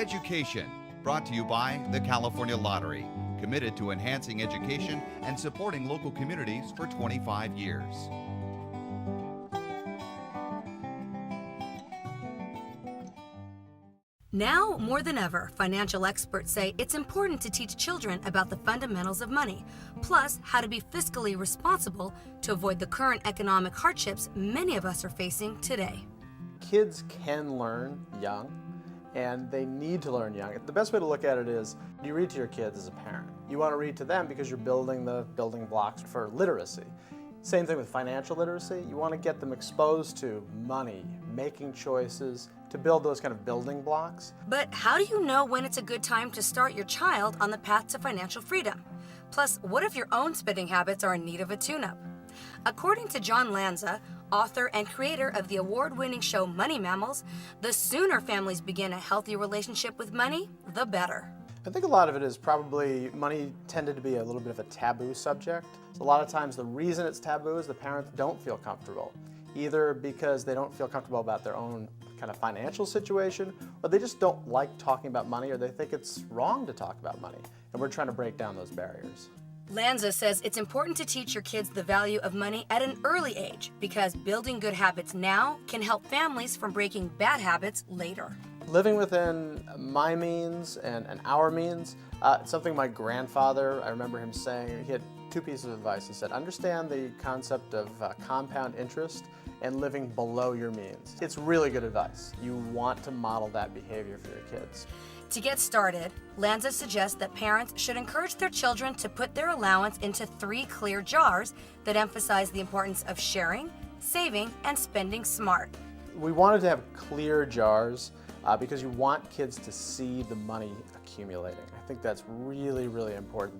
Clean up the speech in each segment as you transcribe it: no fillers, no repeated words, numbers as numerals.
Education, brought to you by the California Lottery, committed to enhancing education and supporting local communities for 25 years. Now, more than ever, financial experts say it's important to teach children about the fundamentals of money, plus how to be fiscally responsible to avoid the current economic hardships many of us are facing today. Kids can learn young, and they need to learn young. The best way to look at it is, you read to your kids as a parent. You want to read to them because you're building the building blocks for literacy. Same thing with financial literacy. You want to get them exposed to money, making choices, to build those kind of building blocks. But how do you know when it's a good time to start your child on the path to financial freedom? Plus, what if your own spending habits are in need of a tune-up? According to John Lanza, author and creator of the award-winning show Money Mammals, the sooner families begin a healthy relationship with money, the better. I think a lot of it is probably money tended to be a little bit of a taboo subject. So a lot of times the reason it's taboo is the parents don't feel comfortable, either because they don't feel comfortable about their own kind of financial situation, or they just don't like talking about money, or they think it's wrong to talk about money. And we're trying to break down those barriers. Lanza says it's important to teach your kids the value of money at an early age because building good habits now can help families from breaking bad habits later. Living within my means and our means, it's something my grandfather, I remember him saying, he had two pieces of advice. He said, understand the concept of compound interest and living below your means. It's really good advice. You want to model that behavior for your kids. To get started, Lanza suggests that parents should encourage their children to put their allowance into 3 clear jars that emphasize the importance of sharing, saving, and spending smart. We wanted to have clear jars because you want kids to see the money accumulating. I think that's really, really important.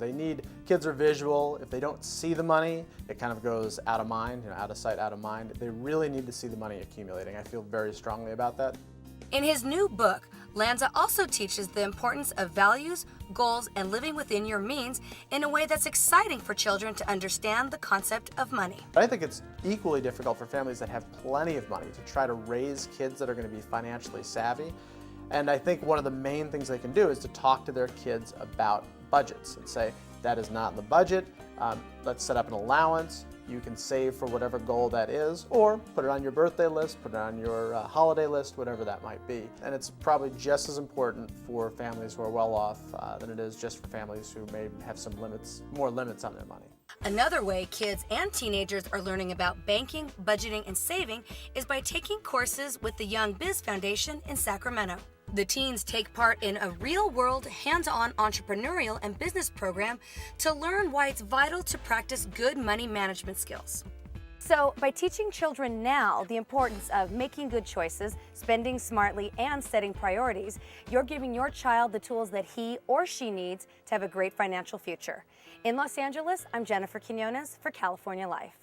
Kids are visual. If they don't see the money, it kind of goes out of mind, out of sight, out of mind. They really need to see the money accumulating. I feel very strongly about that. In his new book, Lanza also teaches the importance of values, goals, and living within your means in a way that's exciting for children to understand the concept of money. I think it's equally difficult for families that have plenty of money to try to raise kids that are going to be financially savvy. And I think one of the main things they can do is to talk to their kids about budgets and say, that is not in the budget, let's set up an allowance. You can save for whatever goal that is, or put it on your birthday list, put it on your holiday list, whatever that might be. And it's probably just as important for families who are well off than it is just for families who may have some more limits on their money. Another way kids and teenagers are learning about banking, budgeting, and saving is by taking courses with the Young Biz Foundation in Sacramento. The teens take part in a real-world, hands-on entrepreneurial and business program to learn why it's vital to practice good money management skills. So, by teaching children now the importance of making good choices, spending smartly, and setting priorities, you're giving your child the tools that he or she needs to have a great financial future. In Los Angeles, I'm Jennifer Quinones for California Life.